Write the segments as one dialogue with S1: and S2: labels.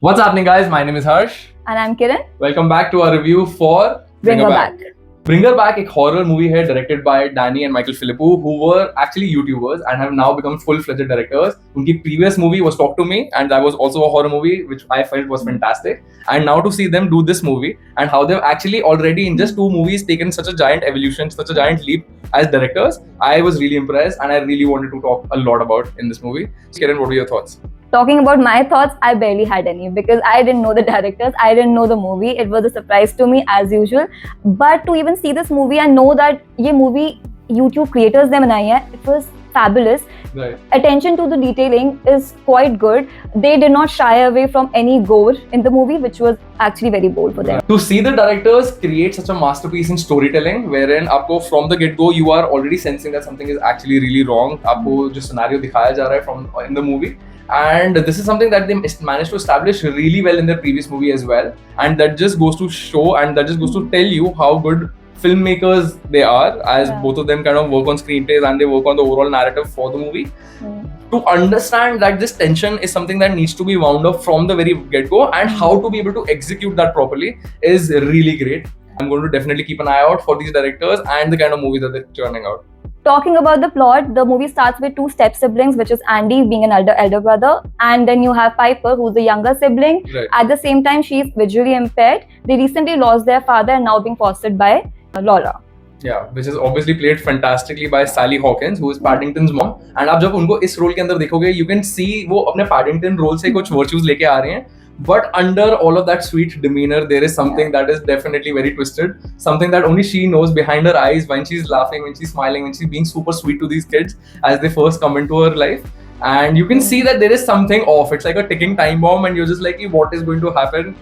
S1: What's happening, guys? My name is Harsh.
S2: And I'm Kiran.
S1: Welcome back to our review for
S2: Bring Her Back.
S1: Bring Her Back, a horror movie here directed by Danny and Michael Philippou, who were actually YouTubers and have now become full-fledged directors. Their previous movie was Talk to Me, and that was also a horror movie, which I felt was fantastic. And now to see them do this movie and how they've actually already in just 2 movies taken such a giant evolution, such a giant leap as directors, I was really impressed and I really wanted to talk a lot about in this movie. Kiran, what were your thoughts?
S2: Talking about my thoughts, I barely had any because I didn't know the directors, I didn't know the movie. It was a surprise to me as usual. But to even see this movie and know that ये movie YouTube creators ने बनाई है, it was fabulous.
S1: Right.
S2: Attention to the detailing is quite good. They did not shy away from any gore in the movie, which was actually very bold for them.
S1: To see the directors create such a masterpiece in storytelling, wherein आपको from the get-go you are already sensing that something is actually really wrong. आपको जो scenario दिखाया जा रहा है from in the movie. And this is something that they managed to establish really well in their previous movie as well. And that just goes to show and that just goes to tell you how good filmmakers they are, as both of them kind of work on screenplays and they work on the overall narrative for the movie. To understand that this tension is something that needs to be wound up from the very get-go and how to be able to execute that properly is really great. I'm going to definitely keep an eye out for these directors and the kind of movies that they're churning out.
S2: Talking about the plot, the movie starts with 2 step-siblings, which is Andy being an elder brother, and then you have Piper, who's the younger sibling.
S1: Right.
S2: At the same time, she is visually impaired. They recently lost their father and now being fostered by Laura.
S1: Yeah, which is obviously played fantastically by Sally Hawkins, who is Paddington's mom. And आप जब उनको इस role के अंदर देखोगे, you can see वो अपने Paddington role से कुछ virtues लेके आ रहे हैं. But under all of that sweet demeanor, there is something that is definitely very twisted. Something that only she knows behind her eyes when she's laughing, when she's smiling, when she's being super sweet to these kids as they first come into her life. And you can see that there is something off. It's like a ticking time bomb, and you're just like, what is going to happen?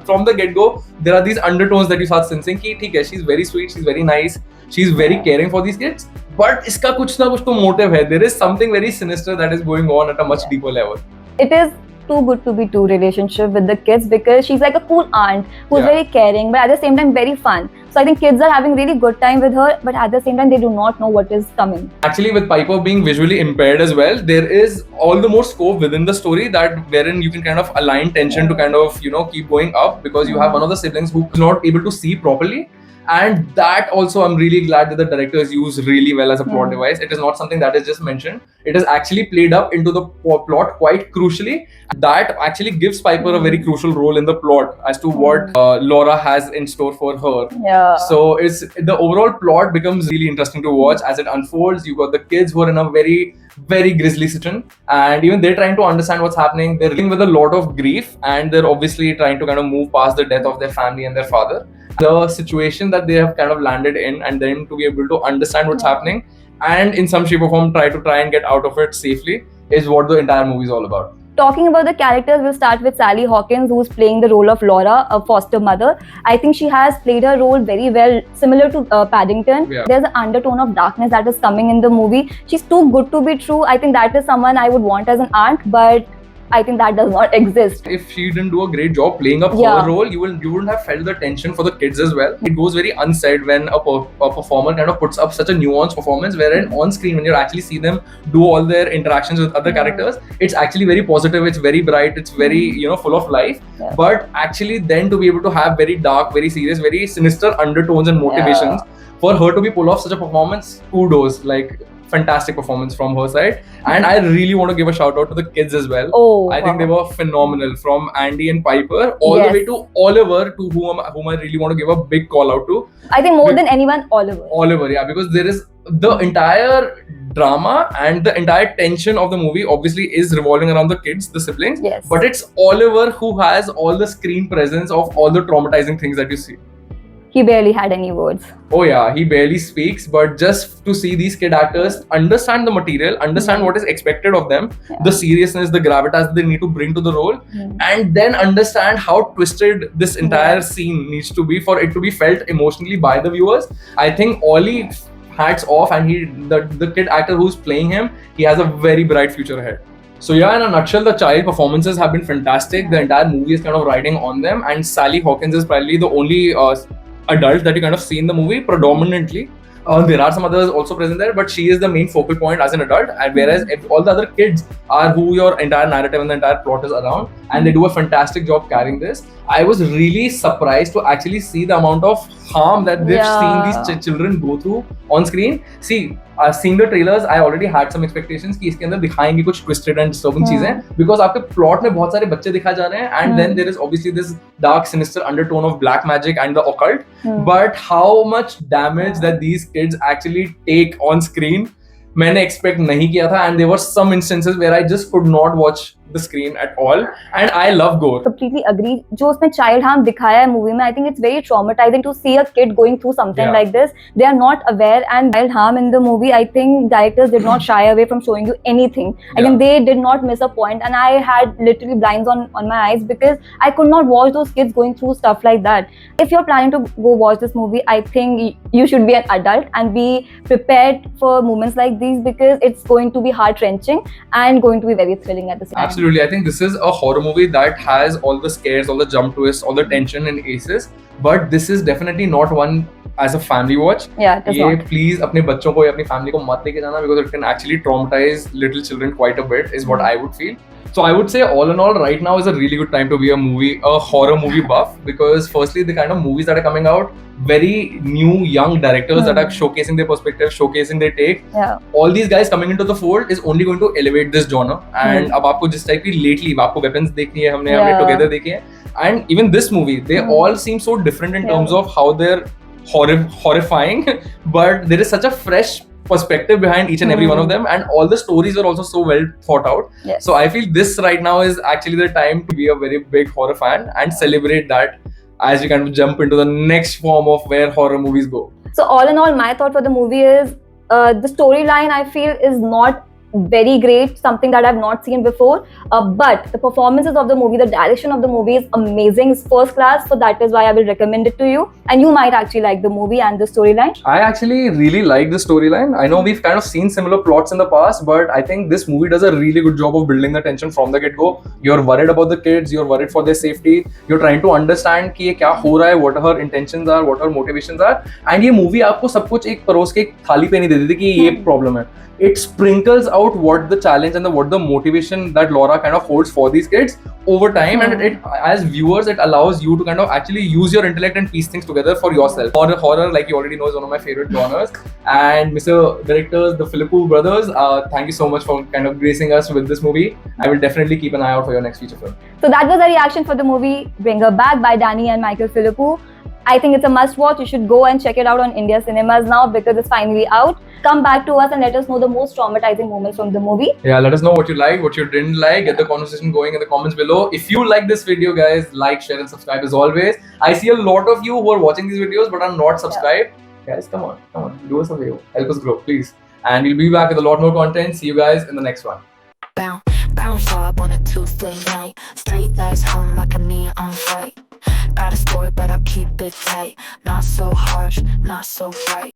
S1: From the get-go, there are these undertones that you start sensing. Ki, theek hai, she's very sweet, she's very nice, she's very caring for these kids. But iska kuch na kuch to motive hai. There is something very sinister that is going on at a much deeper level.
S2: It is too good to be true relationship with the kids because she's like a cool aunt who's very caring, but at the same time very fun. So I think kids are having really good time with her, but at the same time they do not know what is coming.
S1: Actually, with Piper being visually impaired as well, there is all the more scope within the story that wherein you can kind of align tension to kind of keep going up because you have one of the siblings who's not able to see properly. And that also I'm really glad that the directors use really well as a plot device. It is not something that is just mentioned. It is actually played up into the plot quite crucially. That actually gives Piper a very crucial role in the plot as to what Laura has in store for her.
S2: Yeah.
S1: So it's the overall plot becomes really interesting to watch as it unfolds. You got the kids who are in a very grisly situation, and even they're trying to understand what's happening. They're dealing with a lot of grief, and they're obviously trying to kind of move past the death of their family and their father. The situation that they have kind of landed in, and then to be able to understand what's happening and in some shape or form try and get out of it safely is what the entire movie is all about.
S2: Talking about the characters, we'll start with Sally Hawkins, who's playing the role of Laura, a foster mother. I think she has played her role very well, similar to Paddington.
S1: Yeah.
S2: There's an undertone of darkness that is coming in the movie. She's too good to be true. I think that is someone I would want as an aunt, but I think that does not exist.
S1: If she didn't do a great job playing up her role, you wouldn't have felt the tension for the kids as well. It goes very unsaid when a performer kind of puts up such a nuanced performance wherein on screen when you actually see them do all their interactions with other characters, it's actually very positive, it's very bright, it's very full of life. But actually then to be able to have very dark, very serious, very sinister undertones and motivations for her to be pull off such a performance, kudos. Like fantastic performance from her side, and I really want to give a shout out to the kids as well. I think they were phenomenal, from Andy and Piper all the way to Oliver, to whom I really want to give a big call out to.
S2: I think more than anyone, Oliver.
S1: Yeah, because there is the entire drama and the entire tension of the movie obviously is revolving around the kids, the siblings.
S2: Yes.
S1: But it's Oliver who has all the screen presence of all the traumatizing things that you see.
S2: He barely had any words.
S1: Oh yeah, he barely speaks, but just to see these kid actors understand the material, understand what is expected of them, the seriousness, the gravitas they need to bring to the role, and then understand how twisted this entire scene needs to be for it to be felt emotionally by the viewers. I think Ollie, hats off, and the kid actor who's playing him, he has a very bright future ahead. So yeah, in a nutshell, the child performances have been fantastic. The entire movie is kind of riding on them, and Sally Hawkins is probably the only adult that you kind of see in the movie predominantly. There are some others also present there, but she is the main focal point as an adult, and whereas all the other kids are who your entire narrative and the entire plot is around, and they do a fantastic job carrying this. I was really surprised to actually see the amount of harm that they've seen these children go through on screen. See, seeing the trailers, I already had some expectations कि इसके अंदर दिखाएंगे कुछ twisted and disturbing चीजें, because आपके plot में बहुत सारे बच्चे दिखाए जा रहे हैं, and then there is obviously this dark, sinister undertone of black magic and the occult. But how much damage that these kids actually take on screen, मैंने expect नहीं किया था, and there were some instances where I just could not watch the screen at all, and I love gore.
S2: Completely agree. जो उसमें child harm दिखाया है movie में, I think it's very traumatizing to see a kid going through something like this. They are not aware, and child harm in the movie, I think directors did not shy away from showing you anything. I think they did not miss a point, and I had literally blinds on my eyes because I could not watch those kids going through stuff like that. If you're planning to go watch this movie, I think you should be an adult and be prepared for moments like these, because it's going to be heart-wrenching and going to be very thrilling at the same time.
S1: Absolutely. I think this is a horror movie that has all the scares, all the jump twists, all the tension and aces, but this is definitely not one as a family watch.
S2: Yeah, it is not.
S1: Please अपने बच्चों को या अपनी family को मत लेके जाना, because it can actually traumatize little children quite a bit, is what I would feel. So I would say all in all, right now is a really good time to be a horror movie buff, because firstly, the kind of movies that are coming out, very new young directors that are showcasing their perspective, showcasing their take. All these guys coming into the fold is only going to elevate this genre. And अब आपको जिस type की lately आपको weapons देखनी है, हमने अभी together देखे हैं, and even this movie, they all seem so different in terms of how they're horrifying, but there is such a fresh perspective behind each and every one of them, and all the stories are also so well thought out. So I feel this right now is actually the time to be a very big horror fan and celebrate that as we kind of jump into the next form of where horror movies go.
S2: So all in all, my thought for the movie is the storyline, I feel, is not very great, something that I've not seen before, but the performances of the movie, the direction of the movie is amazing, it's first class, so that is why I will recommend it to you, and you might actually like the movie and the storyline.
S1: I actually really like the storyline. I know we've kind of seen similar plots in the past, but I think this movie does a really good job of building the tension from the get-go. You're worried about the kids, you're worried for their safety, you're trying to understand कि ये क्या हो रहा है, what her intentions are, what her motivations are, and ये movie आपको सब कुछ एक परोस के एक थाली पे नहीं दे देती कि ये प्रॉब्लम है. It sprinkles out what the challenge and what the motivation that Laura kind of holds for these kids over time, and it, as viewers, it allows you to kind of actually use your intellect and piece things together for yourself. Horror, like you already know, is one of my favorite genres. And Mr. Directors, the Philippou brothers, thank you so much for kind of gracing us with this movie. I will definitely keep an eye out for your next feature film.
S2: So that was a reaction for the movie Bring Her Back by Danny and Michael Philippou. I think it's a must watch. You should go and check it out on India cinemas now, because it's finally out. Come back to us and let us know the most traumatizing moments from the movie.
S1: Yeah, let us know what you liked, what you didn't like. Get the conversation going in the comments below. If you like this video, guys, like, share and subscribe as always. I see a lot of you who are watching these videos but are not subscribed. Guys, come on, do us a favor. Help us grow, please. And we'll be back with a lot more content. See you guys in the next one.
S3: Bounce up on a Tuesday night. Street lights hum like a neon fight. Got a story, but I'll keep it tight. Not so harsh, not so bright.